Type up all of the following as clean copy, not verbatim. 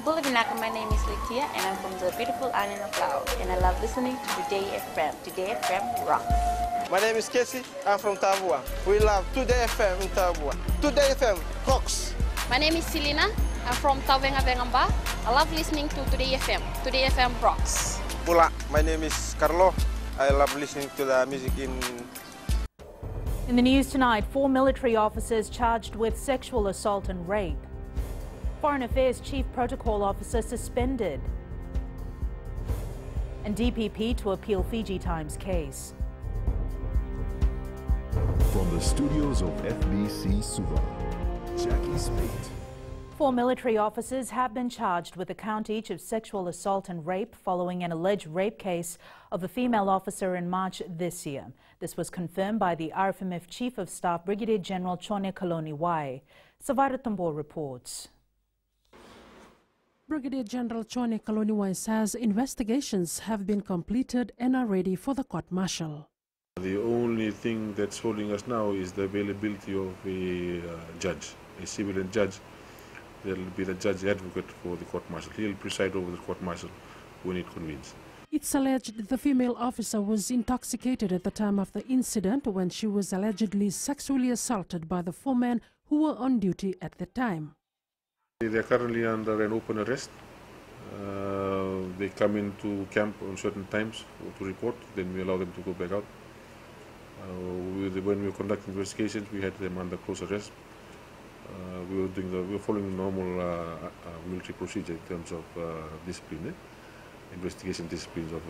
Good evening, my name is Litia and I'm from the beautiful island of Laos and I love listening to Today FM. Today FM rock. My name is Casey, I'm from Tabua. We love Today FM in Tabua. Today FM rocks. My name is Selena, I'm from Tavenga Vengamba. I love listening to Today FM. Today FM rocks. Pula, my name is Carlo. I love listening to the music In the news tonight, 4 military officers charged with sexual assault and rape. Foreign Affairs Chief Protocol Officer suspended. And DPP to appeal Fiji Times case. From the studios of FBC Suva, Jackie Spate. 4 military officers have been charged with a count each of sexual assault and rape following an alleged rape case of a female officer in March this year. This was confirmed by the RFMF Chief of Staff Brigadier General Chone Kaloniwai. Savara Tambor reports. Brigadier General Chone Kaloniwai says investigations have been completed and are ready for the court-martial. The only thing that's holding us now is the availability of a judge, a civilian judge. There will be the judge advocate for the court-martial. He will preside over the court-martial when it convenes. It's alleged the female officer was intoxicated at the time of the incident when she was allegedly sexually assaulted by the 4 men who were on duty at the time. They are currently under an open arrest. They come into camp on certain times to report, then we allow them to go back out. When we were conducting investigations, we had them under close arrest. We were following normal military procedure in terms of discipline, investigation disciplines of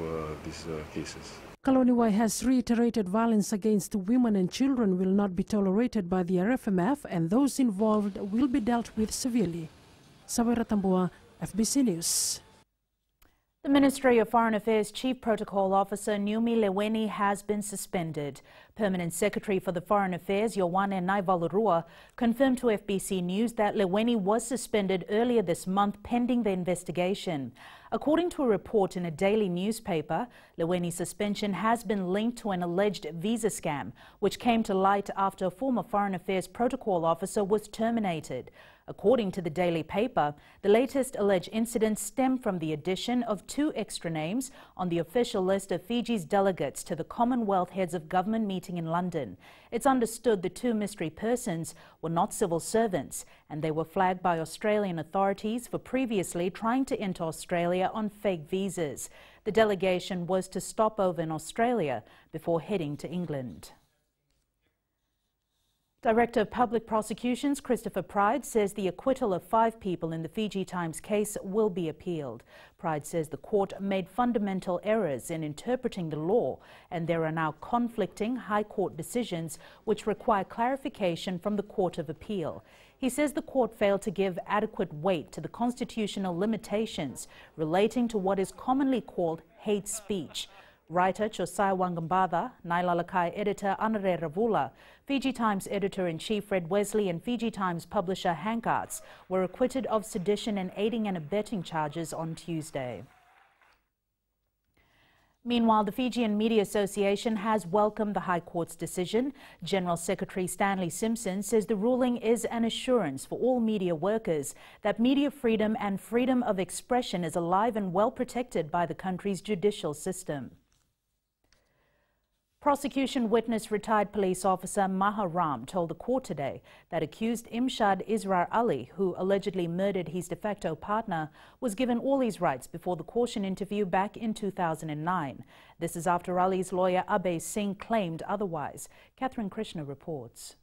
these cases. Kaloniwai has reiterated violence against women and children will not be tolerated by the RFMF and those involved will be dealt with severely. Savera Tambua, FBC News. The Ministry of Foreign Affairs Chief Protocol Officer Numi Leweni has been suspended. Permanent Secretary for the Foreign Affairs Yowane Naivalurua confirmed to FBC News that Leweni was suspended earlier this month pending the investigation. According to a report in a daily newspaper, Leweni's suspension has been linked to an alleged visa scam, which came to light after a former Foreign Affairs Protocol officer was terminated. According to the daily paper, the latest alleged incident stemmed from the addition of 2 extra names on the official list of Fiji's delegates to the Commonwealth Heads of Government meeting in London. It's understood the 2 mystery persons were not civil servants and they were flagged by Australian authorities for previously trying to enter Australia on fake visas. The delegation was to stop over in Australia before heading to England. Director of Public Prosecutions Christopher Pride says the acquittal of 5 people in the Fiji Times case will be appealed. Pride says the court made fundamental errors in interpreting the law and there are now conflicting High Court decisions which require clarification from the Court of Appeal. He says the court failed to give adequate weight to the constitutional limitations relating to what is commonly called hate speech. Writer Josiah Wangambada, Nailalakai editor Anare Ravula, Fiji Times editor-in-chief Fred Wesley and Fiji Times publisher Hank Arts were acquitted of sedition and aiding and abetting charges on Tuesday. Meanwhile, the Fijian Media Association has welcomed the High Court's decision. General Secretary Stanley Simpson says the ruling is an assurance for all media workers that media freedom and freedom of expression is alive and well protected by the country's judicial system. Prosecution witness retired police officer Maha Ram told the court today that accused Imshad Israr Ali, who allegedly murdered his de facto partner, was given all his rights before the caution interview back in 2009. This is after Ali's lawyer Abe Singh claimed otherwise. Catherine Krishna reports.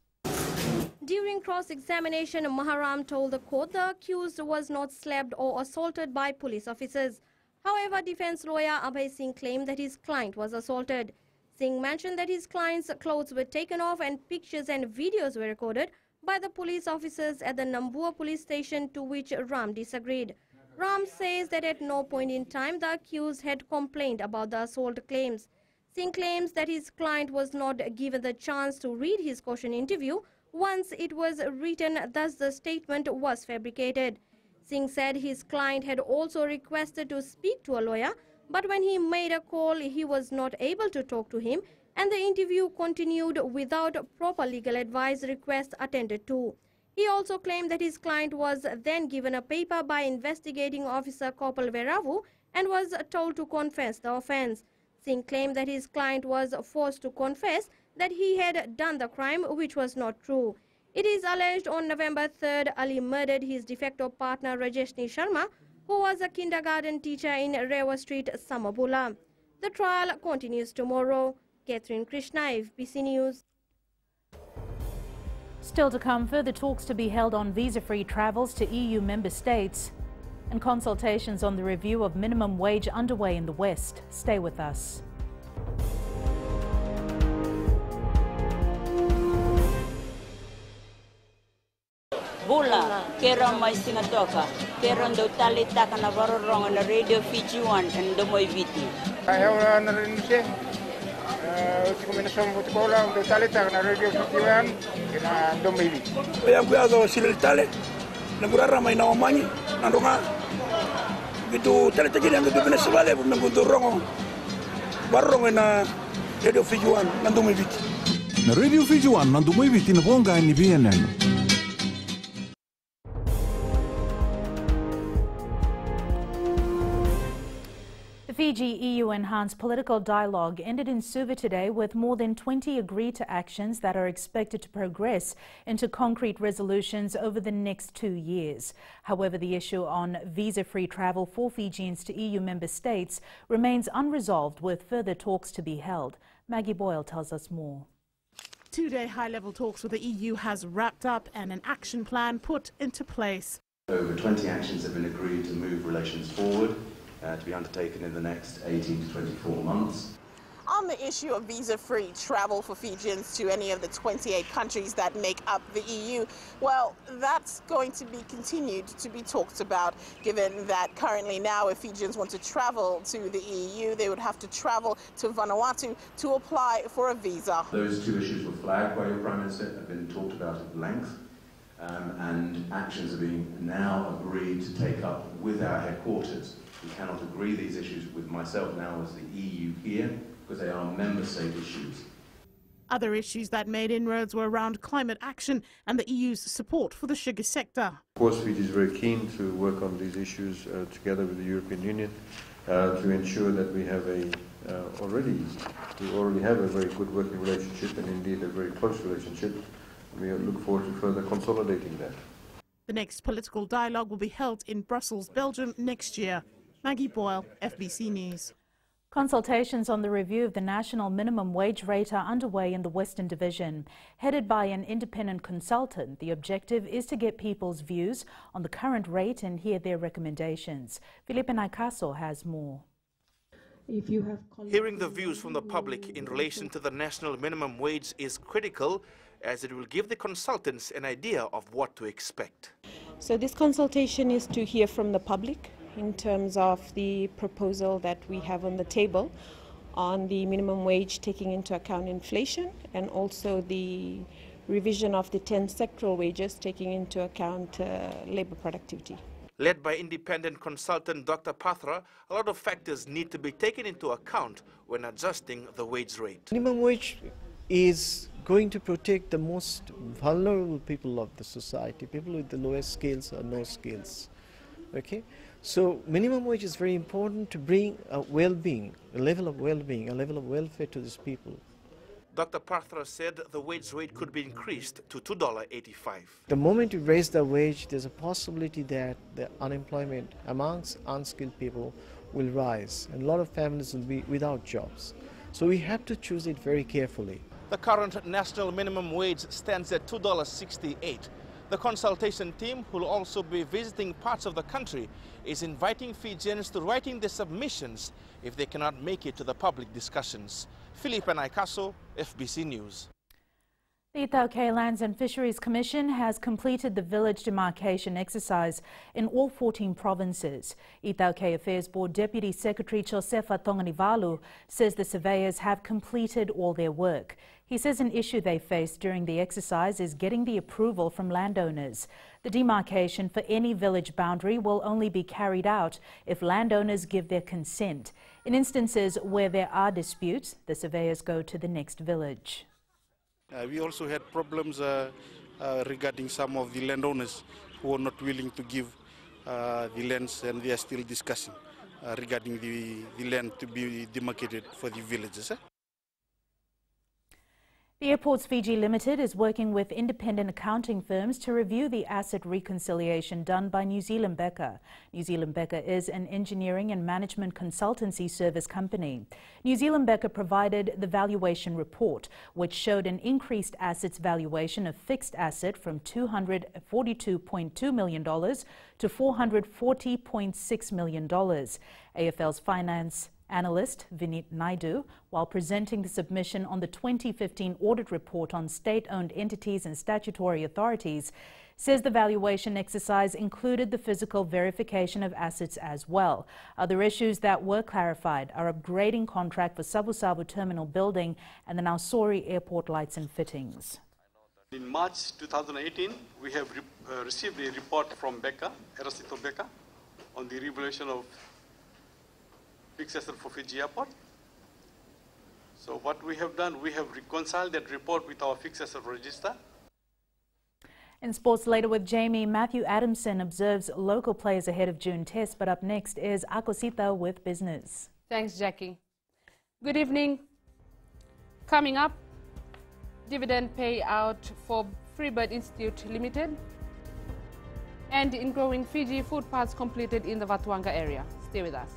During cross-examination, Maharam told the court the accused was not slapped or assaulted by police officers. However, defense lawyer Abe Singh claimed that his client was assaulted. Singh mentioned that his client's clothes were taken off and pictures and videos were recorded by the police officers at the Nambua police station, to which Ram disagreed. Ram says that at no point in time the accused had complained about the assault claims. Singh claims that his client was not given the chance to read his caution interview once it was written, thus the statement was fabricated. Singh said his client had also requested to speak to a lawyer, but when he made a call, he was not able to talk to him, and the interview continued without proper legal advice request attended to. He also claimed that his client was then given a paper by investigating officer Kopal Veravu and was told to confess the offence. Singh claimed that his client was forced to confess that he had done the crime, which was not true. It is alleged on November 3rd, Ali murdered his de facto partner Rajeshni Sharma, who was a kindergarten teacher in Rewa Street, Samabula. The trial continues tomorrow. Catherine Krishna, FBC News. Still to come, further talks to be held on visa-free travels to EU member states and consultations on the review of minimum wage underway in the West. Stay with us. Bula, kera mai singatoka, kera ndo tali taka na varorong na Radio Fiji 1 and Domoy Viti. Ayaw na rin siya. Kombinasyon ko lang ndo tali taka na Radio Fiji 1 and Domoy Viti. Kaya kuyazo silil tali, nagurara may nawamanyi, nandunga. Gitu tali tagi yang gitu beneswale menguntur rongo, barong na Radio Fiji 1 and Domoy Viti. Na Radio Fiji 1 and Domoy Viti na bonga ni BNN. The Fiji-EU enhanced political dialogue ended in Suva today with more than 20 agreed to actions that are expected to progress into concrete resolutions over the next 2 years. However, the issue on visa-free travel for Fijians to EU member states remains unresolved, with further talks to be held. Maggie Boyle tells us more. Two-day high-level talks with the EU has wrapped up and an action plan put into place. Over 20 actions have been agreed to move relations forward. To be undertaken in the next 18 to 24 months. On the issue of visa-free travel for Fijians to any of the 28 countries that make up the EU, well, that's going to be continued to be talked about, given that currently now if Fijians want to travel to the EU, they would have to travel to Vanuatu to apply for a visa. Those two issues were flagged by your Prime Minister, have been talked about at length, and actions are being now agreed to take up with our headquarters. We cannot agree these issues with myself now as the EU here, because they are member state issues. Other issues that made inroads were around climate action and the EU's support for the sugar sector. Of course, Fiji is very keen to work on these issues together with the European Union to ensure that we have we already have a very good working relationship, and indeed a very close relationship. We look forward to further consolidating that. The next political dialogue will be held in Brussels, Belgium next year. Maggie Boyle, FBC News. Consultations on the review of the national minimum wage rate are underway in the Western Division. Headed by an independent consultant, the objective is to get people's views on the current rate and hear their recommendations. Felipe Naikaso has more. Hearing the views from the public in relation to the national minimum wage is critical, as it will give the consultants an idea of what to expect. So this consultation is to hear from the public in terms of the proposal that we have on the table on the minimum wage, taking into account inflation, and also the revision of the 10 sectoral wages, taking into account labor productivity. Led by independent consultant Dr. Pathra, a lot of factors need to be taken into account when adjusting the wage rate. Minimum wage is going to protect the most vulnerable people of the society, people with the lowest skills or no skills. Okay, so minimum wage is very important to bring a well-being, a level of well-being, a level of welfare to these people. Dr. Pathra said the wage rate could be increased to $2.85. The moment you raise the wage, there's a possibility that the unemployment amongst unskilled people will rise, and a lot of families will be without jobs. So we have to choose it very carefully. The current national minimum wage stands at $2.68. The consultation team, who will also be visiting parts of the country, is inviting Fijians to write in their submissions if they cannot make it to the public discussions. Felipe Naikaso, FBC News. The Itaukei Lands and Fisheries Commission has completed the village demarcation exercise in all 14 provinces. Itaukei Affairs Board Deputy Secretary Josefa Tonganivalu says the surveyors have completed all their work. He says an issue they faced during the exercise is getting the approval from landowners. The demarcation for any village boundary will only be carried out if landowners give their consent. In instances where there are disputes, the surveyors go to the next village. We also had problems regarding some of the landowners who are not willing to give the lands, and we are still discussing regarding the land to be demarcated for the villages. The Airports Fiji Limited is working with independent accounting firms to review the asset reconciliation done by New Zealand Beca. New Zealand Beca is an engineering and management consultancy service company. New Zealand Beca provided the valuation report, which showed an increased assets valuation of fixed asset from $242.2 million to $440.6 million. AFL's finance analyst Vinit Naidu, while presenting the submission on the 2015 audit report on state-owned entities and statutory authorities, says the valuation exercise included the physical verification of assets as well. Other issues that were clarified are upgrading contract for Savu Savu terminal building and the Nausori airport lights and fittings. In March 2018, we have received a report from Beca, Erasito Beca, on the revaluation of fixed asset for Fiji Airport. So what we have done, we have reconciled that report with our fixed asset register. In sports later with Jamie, Matthew Adamson observes local players ahead of June Test, but up next is Akosita with business. Thanks, Jackie. Good evening. Coming up, dividend payout for Freebird Institute Limited, and in growing Fiji, food parks completed in the Vatuanga area. Stay with us.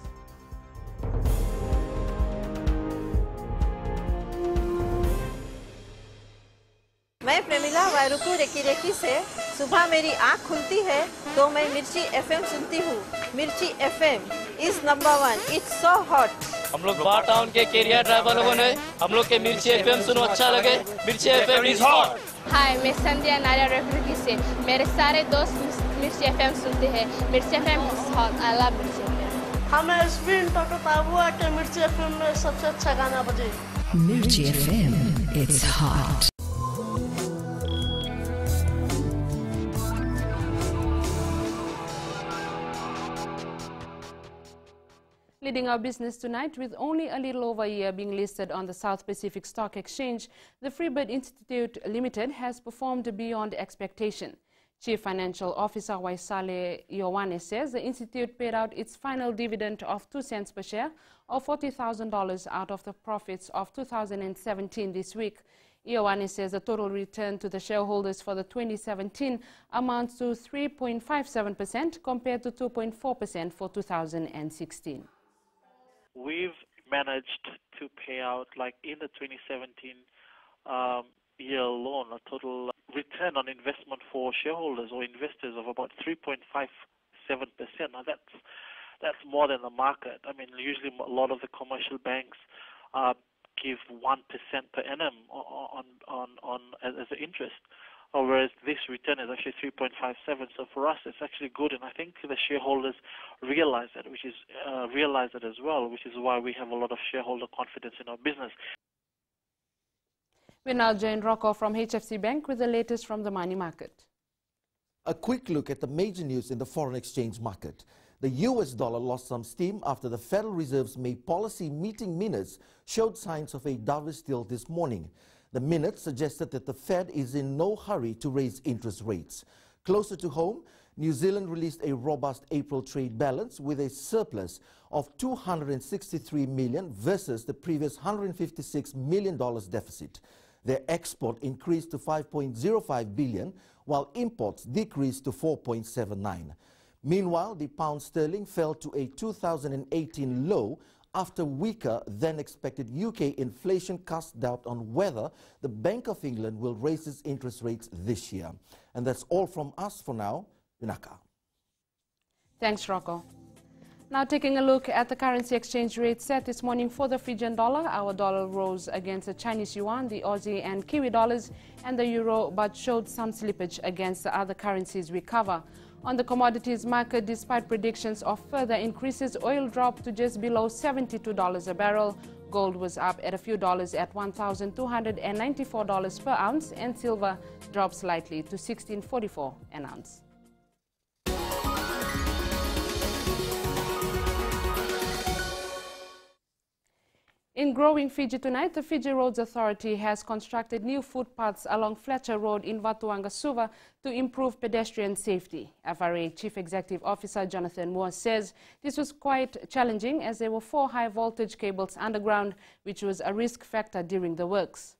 मैं Premila वायरुकू recce recce से सुबह मेरी आँख खुलती है तो मैं मिर्ची एफएम सुनती हूँ। मिर्ची FM is number 1, it's so hot. हम लोग बार टाउन के कैरियर ड्राइवर लोगों ने हम लोग के मिर्ची एफएम सुनो अच्छा लगे। मिर्ची एफएम इज हॉट। हाय, मैं संध्या नारिया रेकी से मेरे सारे दोस्त मिर्ची एफएम सुनते हैं। मिर्ची FM is hot. I love मिर्ची एफएम। हमें स्पिन टोटो ताबुआ के मिर्ची एफएम में सबसे अच्छा गाना बजे। मिर्ची FM it's hot. Leading our business tonight, with only a little over a year being listed on the South Pacific Stock Exchange, the Freebird Institute Limited has performed beyond expectation. Chief Financial Officer Waisale Ioane says the institute paid out its final dividend of 2 cents per share, or $40,000 out of the profits of 2017 this week. Ioane says the total return to the shareholders for the 2017 amounts to 3.57% compared to 2.4% for 2016. We've managed to pay out, like in the 2017 year alone, a total return on investment for shareholders or investors of about 3.57%. Now that's more than the market. I mean, usually a lot of the commercial banks give 1% per annum as an interest, whereas this return is actually 3.57. So for us, it's actually good, and I think the shareholders realize that, realize it as well, which is why we have a lot of shareholder confidence in our business. We now join Rocco from HFC Bank with the latest from the money market. A quick look at the major news in the foreign exchange market. The US dollar lost some steam after the Federal Reserve's May policy meeting minutes showed signs of a dovish deal this morning. The minutes suggested that the Fed is in no hurry to raise interest rates. Closer to home, New Zealand released a robust April trade balance with a surplus of $263 million versus the previous $156 million deficit. Their export increased to $5.05 billion, while imports decreased to $4.79. Meanwhile, the pound sterling fell to a 2018 low after weaker than expected UK inflation cast doubt on whether the Bank of England will raise its interest rates this year. And that's all from us for now. Vinaka. Thanks, Rocco. Now taking a look at the currency exchange rate set this morning for the Fijian dollar. Our dollar rose against the Chinese yuan, the Aussie and Kiwi dollars, and the euro, but showed some slippage against the other currencies we cover. On the commodities market, despite predictions of further increases, oil dropped to just below $72 a barrel. Gold was up at a few dollars at $1,294 per ounce, and silver dropped slightly to $16.44 an ounce. In growing Fiji tonight, the Fiji Roads Authority has constructed new footpaths along Fletcher Road in Vatuanga, Suva to improve pedestrian safety. FRA Chief Executive Officer Jonathan Moore says this was quite challenging as there were 4 high-voltage cables underground, which was a risk factor during the works.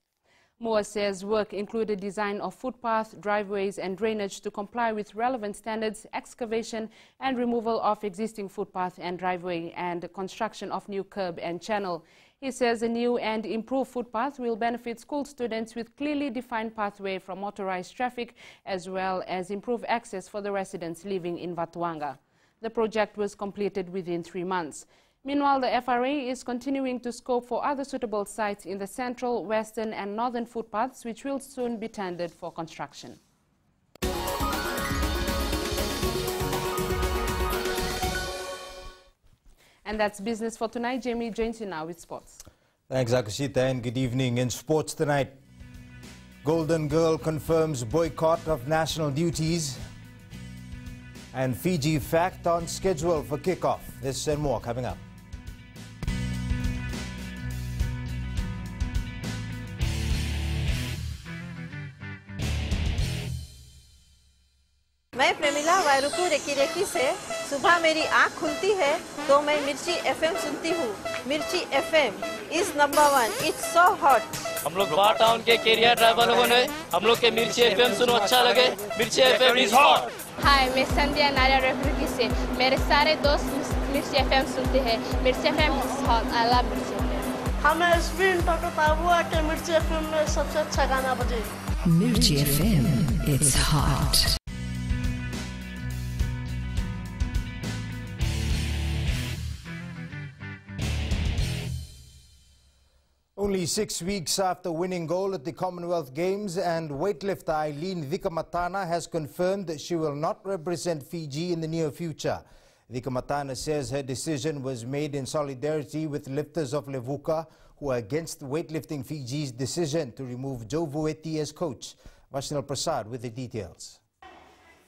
Moore says work included design of footpath, driveways and drainage to comply with relevant standards, excavation and removal of existing footpath and driveway, and construction of new curb and channel. He says a new and improved footpath will benefit school students with clearly defined pathway from motorized traffic, as well as improve access for the residents living in Vatuanga. The project was completed within 3 months. Meanwhile, the FRA is continuing to scope for other suitable sites in the central, western and northern footpaths, which will soon be tendered for construction. And that's business for tonight. Jamie joins you now with sports. Thanks, Akashita, and good evening. In sports tonight, Golden Girl confirms boycott of national duties, and Fiji fact on schedule for kickoff. This and more coming up. मैं Premila वायरुकू recce recce से सुबह मेरी आँख खुलती है तो मैं मिर्ची एफएम सुनती हूँ। मिर्ची FM is number 1। It's so hot. हम लोग बार टाउन के कैरियर ड्राइवर लोगों ने हम लोग के मिर्ची एफएम सुनो अच्छा लगे। मिर्ची एफएम इज हॉट। हाय, मैं संध्या नारिया रेफ्रिकी से। मेरे सारे दोस्त मिर्ची एफएम सुनते हैं। मिर्ची FM is hot. I love मिर्ची एफएम। हमें स्पिन टकटाबुआ के मिर्ची एफएम में सबसे अच्छा गाना बजे। मिर्ची FM, it's hot. Only 6 weeks after winning gold at the Commonwealth Games, and weightlifter Eileen Vikamatana has confirmed that she will not represent Fiji in the near future. Vikamatana says her decision was made in solidarity with lifters of Levuka who are against weightlifting Fiji's decision to remove Joe Vueti as coach. Vashnil Prasad with the details.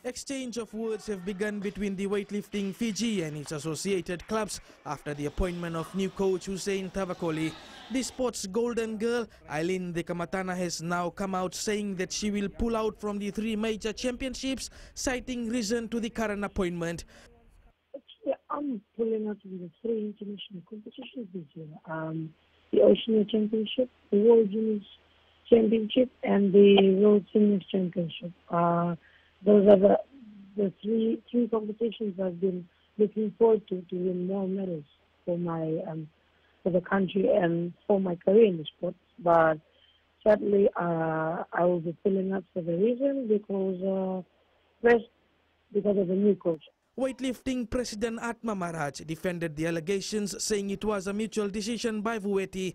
Exchange of words have begun between the weightlifting Fiji and its associated clubs after the appointment of new coach Hussein Tavakoli. The sport's golden girl, Eileen Vikamatana, has now come out saying that she will pull out from the 3 major championships, citing reason to the current appointment. Actually, I'm pulling out from the 3 international competitions this year. The Oceania Championship, the World Juniors Championship and the World Seniors Championship. Those are the three competitions I've been looking forward to win more medals for my for the country and for my career in the sports. But sadly, I will be pulling out for the reason because of the new coach. Weightlifting President Atma Maharaj defended the allegations, saying it was a mutual decision by Vueti.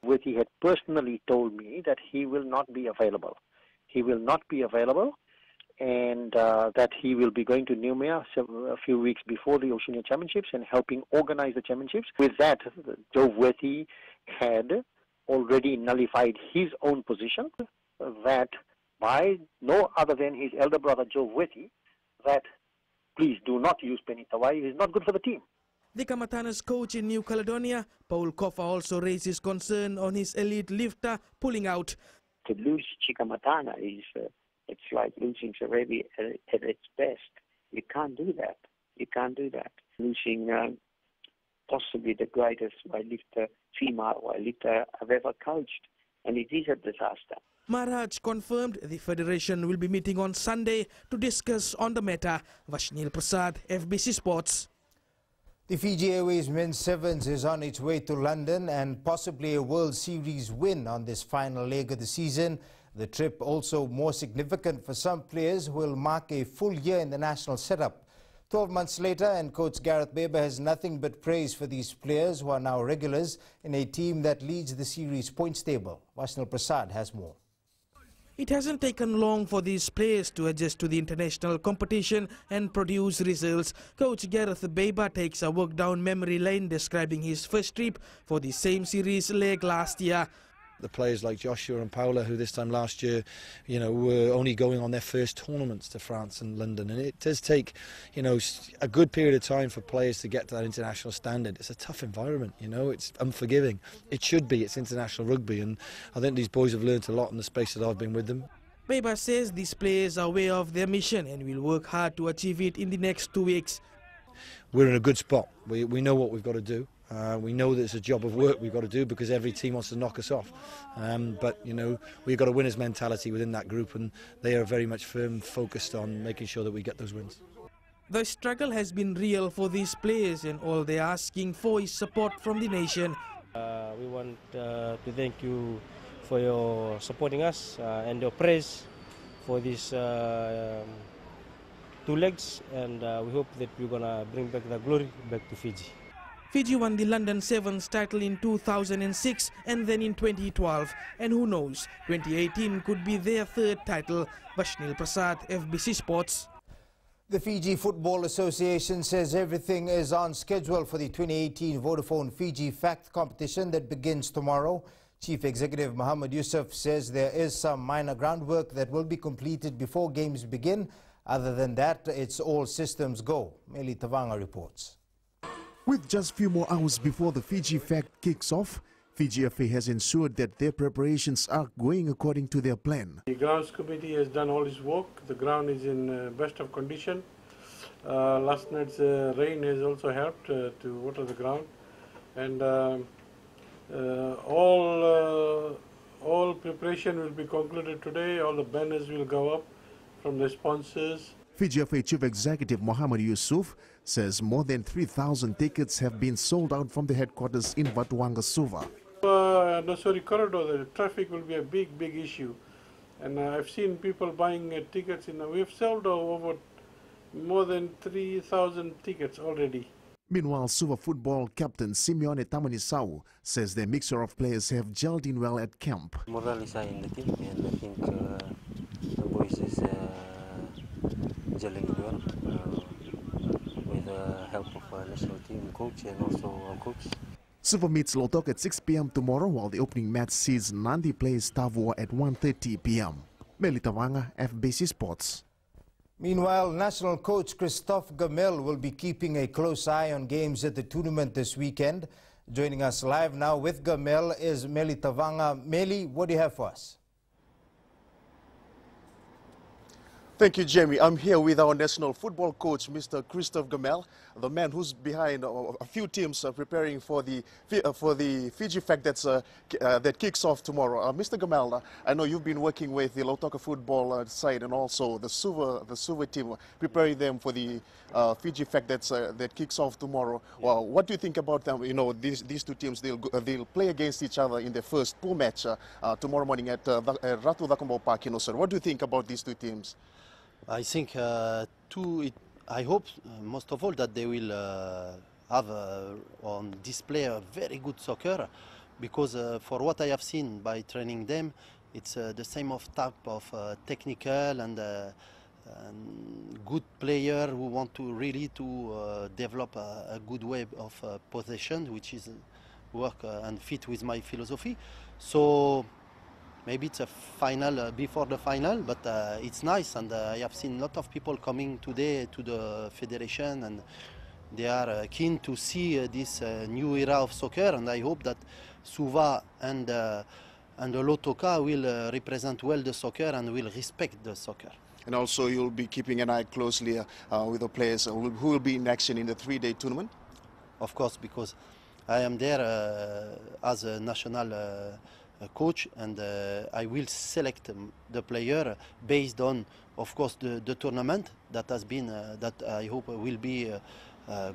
Vueti had personally told me that he will not be available. He will not be available. And that he will be going to Noumea a few weeks before the Oceania Championships and helping organize the championships. With that, Joe Vueti had already nullified his own position, that by no other than his elder brother Joe Vueti, that please do not use Penny Tawai, he is not good for the team. Vikamatana's coach in New Caledonia, Paul Kofa, also raises concern on his elite lifter pulling out. To lose Chikamatana is... it's like losing Sarabi at its best. You can't do that. You can't do that. Losing possibly the greatest weightlifter, female weightlifter I've ever coached. And it is a disaster. Maharaj confirmed the Federation will be meeting on Sunday to discuss on the matter. Vashnil Prasad, FBC Sports. The Fiji Airways men's sevens is on its way to London and possibly a World Series win on this final leg of the season. The trip also more significant for some players who will mark a full year in the national setup. 12 months later, and coach Gareth Baber has nothing but praise for these players who are now regulars in a team that leads the series points table. Vashnil Prasad has more. It hasn't taken long for these players to adjust to the international competition and produce results. Coach Gareth Baber takes a walk down memory lane, describing his first trip for the same series leg last year. the players like Joshua and Paula, who this time last year, you know, were only going on their first tournaments to France and London. And it does take, you know, a good period of time for players to get to that international standard. It's a tough environment, you know, it's unforgiving. It should be, it's international rugby, and I think these boys have learnt a lot in the space that I've been with them. Beba says these players are aware of their mission and will work hard to achieve it in the next 2 weeks. We're in a good spot. We know what we've got to do. We know that it's a job of work we've got to do because every team wants to knock us off. But, you know, we've got a winner's mentality within that group, and they are very much firm focused on making sure that we get those wins. The struggle has been real for these players, and all they're asking for is support from the nation. We want to thank you for your supporting us and your praise for these 2 legs, and we hope that we're going to bring back the glory back to Fiji. Fiji won the London Sevens title in 2006 and then in 2012, and who knows, 2018 could be their 3rd title. Vashnil Prasad, FBC Sports. The Fiji Football Association says everything is on schedule for the 2018 Vodafone Fiji Fact competition that begins tomorrow. Chief Executive Mohammed Yusuf says there is some minor groundwork that will be completed before games begin. Other than that, it's all systems go. Meli Tavanga reports. With just few more hours before the Fiji Fact kicks off, Fiji FA has ensured that their preparations are going according to their plan. The grounds committee has done all its work. The ground is in best of condition. Last night's rain has also helped to water the ground, and all preparation will be concluded today. All the banners will go up from the sponsors. Fiji FA Chief Executive Mohammed Yusuf says more than 3,000 tickets have been sold out from the headquarters in Vatuanga, Suva. Nosori corridor, the traffic will be a big issue, and I've seen people buying tickets. We've sold over more than 3,000 tickets already. Meanwhile, Suva football captain Simeone Tamanisau says their mixture of players have gelled in well at camp. Morale is high in the team, and I think the boys is gelling well with the help of our national team coach and also our coach. Suva meets Lotok at 6 p.m. tomorrow, while the opening match sees Nandi play Tavua at 1:30 p.m. Meli Tavanga, FBC Sports. Meanwhile, national coach Christophe Gamel will be keeping a close eye on games at the tournament this weekend. Joining us live now with Gamel is Meli Tavanga. Meli, what do you have for us? Thank you, Jamie. I'm here with our national football coach, Mr. Christophe Gamel, the man who's behind a few teams preparing for the Fiji Fact that kicks off tomorrow. Mr. Gamel, I know you've been working with the Lautoka football side and also the Suva team, preparing them for the Fiji Fact that kicks off tomorrow. Well, what do you think about them? You know, these 2 teams, they'll play against each other in the first pool match tomorrow morning at Ratu Dakombo Park, sir. What do you think about these 2 teams? I think I hope most of all that they will have on display a very good soccer, because for what I have seen by training them, it's the same type of technical and good player who want to really develop a good way of possession, which is work and fit with my philosophy. So maybe it's a final before the final, but it's nice, and I have seen a lot of people coming today to the federation, and they are keen to see this new era of soccer, and I hope that Suva and the Lautoka will represent well the soccer and will respect the soccer. And also you'll be keeping an eye closely with the players who will be in action in the 3-day tournament? Of course, because I am there as a national coach, and I will select the player based on, of course, the tournament that has been that I hope will be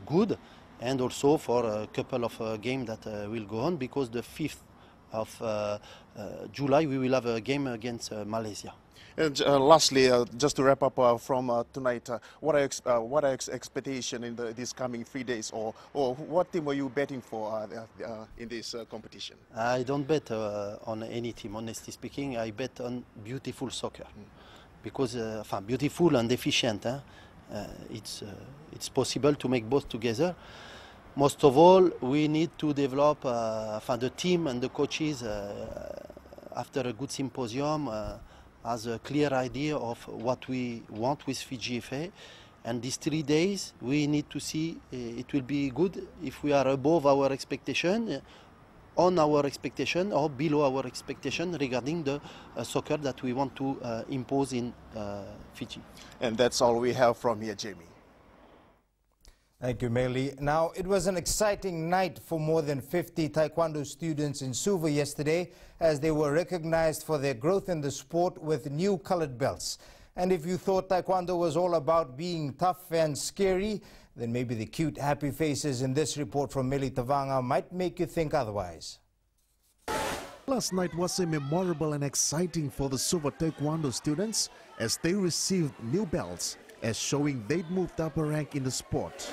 good, and also for a couple of games that will go on, because the 5th of July we will have a game against Malaysia. And lastly, just to wrap up from tonight, what are expectations in these coming 3 days, or what team are you betting for in this competition? I don't bet on any team, honestly speaking. I bet on beautiful soccer, because beautiful and efficient. It's possible to make both together. Most of all, we need to develop the team and the coaches after a good symposium, has a clear idea of what we want with Fiji FA. And these 3 days, we need to see it will be good if we are above our expectation, on our expectation, or below our expectation regarding the soccer that we want to impose in Fiji. And that's all we have from here, Jamie. Thank you, Meli. Now, it was an exciting night for more than 50 Taekwondo students in Suva yesterday as they were recognized for their growth in the sport with new colored belts. And if you thought Taekwondo was all about being tough and scary, then maybe the cute, happy faces in this report from Meli Tavanga might make you think otherwise. Last night was a memorable and exciting for the Suva Taekwondo students as they received new belts, as showing they'd moved up a rank in the sport.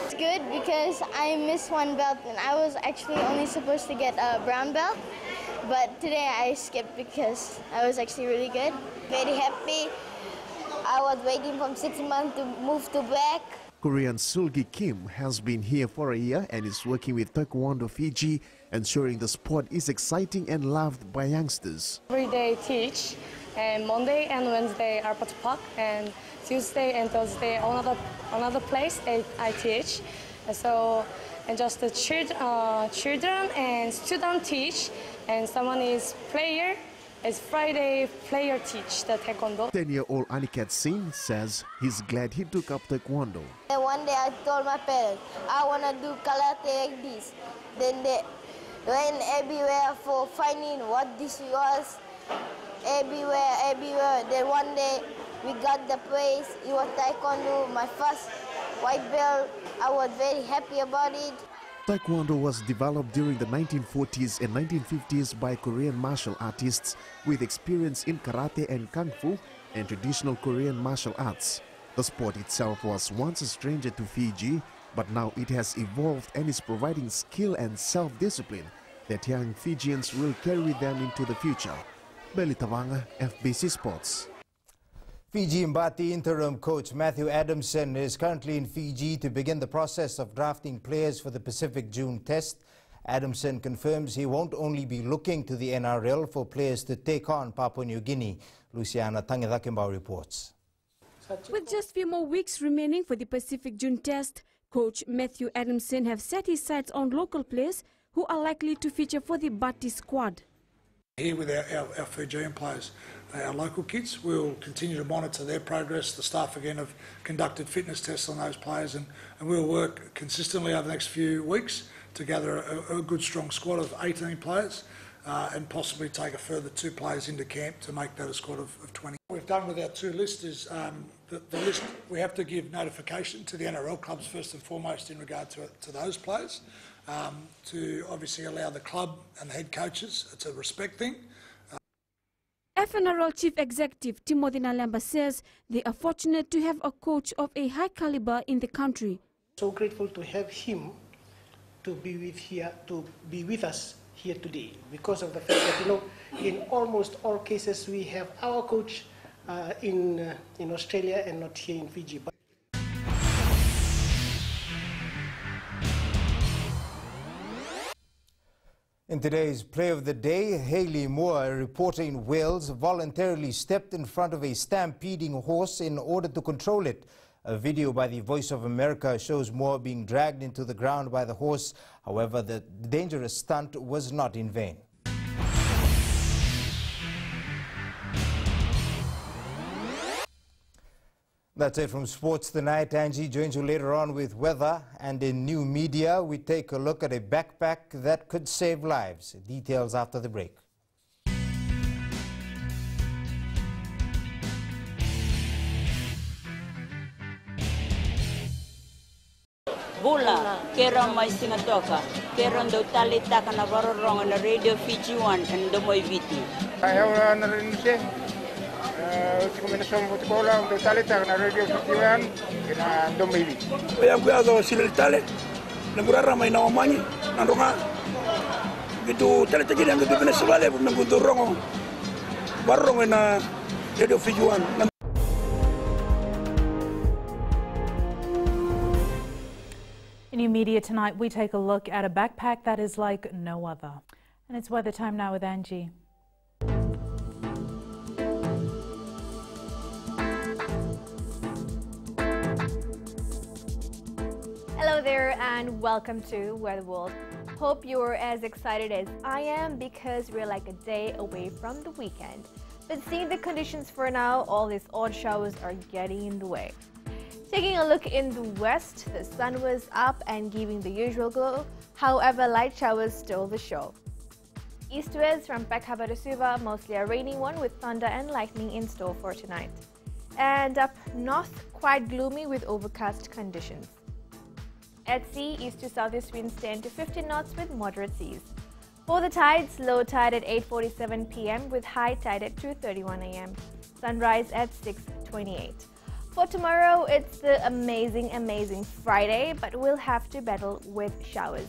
It's good because I missed one belt and I was actually only supposed to get a brown belt, but today I skipped because I was actually really good. Very happy. I was waiting from 6 months to move to black. Korean Sulgi Kim has been here for a year and is working with Taekwondo Fiji, ensuring the sport is exciting and loved by youngsters. Every day teach, and Monday and Wednesday are Park, and Tuesday and Thursday another place I teach. And just the children and student teach, and someone is player. It's Friday player teach the Taekwondo. 10-year-old Aniket Singh says he's glad he took up Taekwondo. And one day I told my parents, I want to do karate like this. Then they went everywhere for finding what this was. Everywhere. Then one day we got the place. It was Taekwondo, my first white belt. I was very happy about it. Taekwondo was developed during the 1940s and 1950s by Korean martial artists with experience in karate and kung fu and traditional Korean martial arts. The sport itself was once a stranger to Fiji, but now it has evolved and is providing skill and self-discipline that young Fijians will carry with them into the future. Meli Tavanga, FBC Sports. Fiji Mbati interim coach Matthew Adamson is currently in Fiji to begin the process of drafting players for the Pacific June Test. Adamson confirms he won't only be looking to the NRL for players to take on Papua New Guinea. Luciana Tangedakembao reports. With just few more weeks remaining for the Pacific June Test, coach Matthew Adamson have set his sights on local players who are likely to feature for the Mbati squad. Here with our Fijian players, our local kids, we'll continue to monitor their progress. The staff again have conducted fitness tests on those players, and we'll work consistently over the next few weeks to gather a good strong squad of 18 players and possibly take a further 2 players into camp to make that a squad of 20. What we've done with our 2 lists is the list, we have to give notification to the NRL clubs first and foremost in regard to those players, to obviously allow the club and the head coaches. It's a respect thing. FNRL Chief Executive Timothy Nalamba says they are fortunate to have a coach of a high caliber in the country. So grateful to have him to be with us here today, because of the fact that in almost all cases we have our coach in Australia and not here in Fiji. In today's Play of the Day, Hayley Moore, a reporter in Wales, voluntarily stepped in front of a stampeding horse in order to control it. A video by the Voice of America shows Moore being dragged into the ground by the horse. However, the dangerous stunt was not in vain. That's it from Sports Tonight. Angie joins you later on with weather, and in new media, we take a look at a backpack that could save lives. Details after the break. Bula, kera mai singatoka, kera ndo tali taka na varorong na Radio Fiji 1 and Domoy Viti. Ayaw na rin siya. Kombinasyon mo sekolah untuk tali tak na Radio Fiji 1 kena Domoy Viti. Kaya ko sila tali, nagurara may naomani, nandunga. Gitu tali tadi yang gitu Venezuela, nagudurong, varorong na Radio Fiji 1. In New Media tonight, we take a look at a backpack that is like no other. And it's weather time now with Angie. Hello there and welcome to Weather World. Hope you're as excited as I am because we're like a day away from the weekend. But seeing the conditions for now, all these odd showers are getting in the way. Taking a look in the west, the sun was up and giving the usual glow. However, light showers stole the show. East-west from Pekhaba to Suva, mostly a rainy one with thunder and lightning in store for tonight. And up north, quite gloomy with overcast conditions. At sea, east to southeast winds 10 to 15 knots with moderate seas. For the tides, low tide at 8:47 p.m. with high tide at 2:31 a.m. Sunrise at 6:28. For tomorrow, it's the amazing Friday, but we'll have to battle with showers.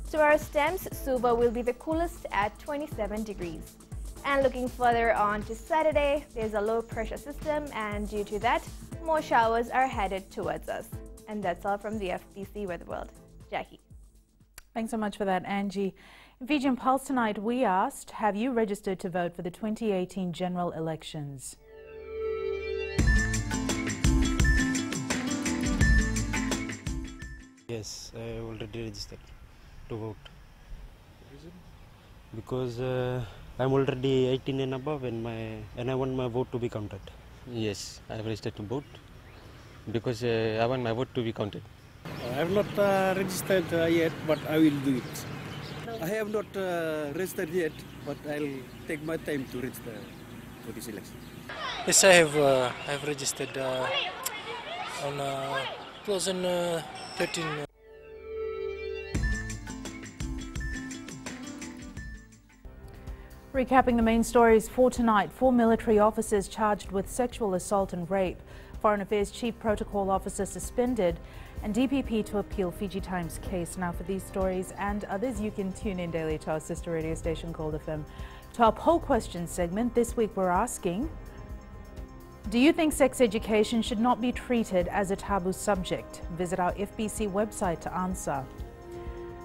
Tomorrow's temps, Suva will be the coolest at 27 degrees. And looking further on to Saturday, there's a low pressure system, and due to that, more showers are headed towards us. And that's all from the FBC Weather World. Jackie. Thanks so much for that, Angie. In Fijian Pulse tonight, we asked, have you registered to vote for the 2018 general elections? Yes, I already registered to vote. Reason? Because I'm already 18 and above, and I want my vote to be counted. Yes, I have registered to vote because I want my vote to be counted. I have not registered yet, but I will do it. I have not registered yet, but I'll take my time to register for this election. Yes, I have registered on 2013. Recapping the main stories for tonight, 4 military officers charged with sexual assault and rape, Foreign Affairs Chief Protocol Officer suspended, and DPP to appeal Fiji Times case. Now for these stories and others, you can tune in daily to our sister radio station Gold FM. To our poll question segment, this week we're asking, do you think sex education should not be treated as a taboo subject? Visit our FBC website to answer.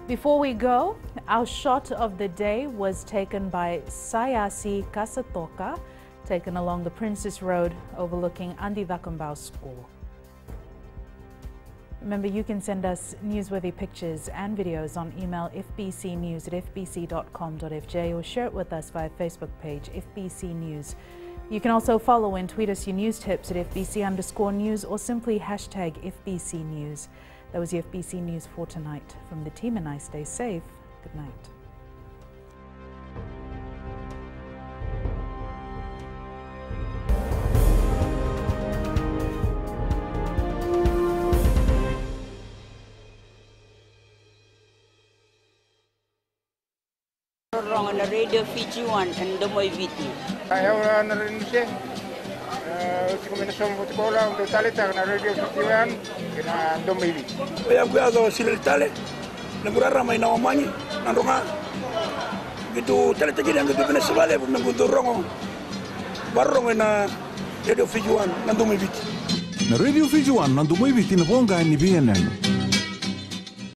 Before we go, our shot of the day was taken by Sayasi Kasatoka, taken along the Princess Road overlooking Andi Vakambao School. Remember, you can send us newsworthy pictures and videos on email fbcnews@fbc.com.fj or share it with us via Facebook page FBC News. You can also follow and tweet us your news tips at FBC_news or simply hashtag FBC News. That was the FBC News for tonight. From the team and I, stay safe. Good night. Wrong on the radio Fiji 1 and Domoy Viti. Ayaw na rin siya. Kombinasyon mo tikola untuk tali tak na radio Fiji 1 kena Domoy Viti. Kaya ako sila tali. Naguraramay na omani nandunga. Gitu tali tagi yang gitu kena sebalik nangguturong. Barong na radio Fiji 1 na Domoy Viti. Na radio Fiji 1 na Domoy Viti na ponga ni BNN.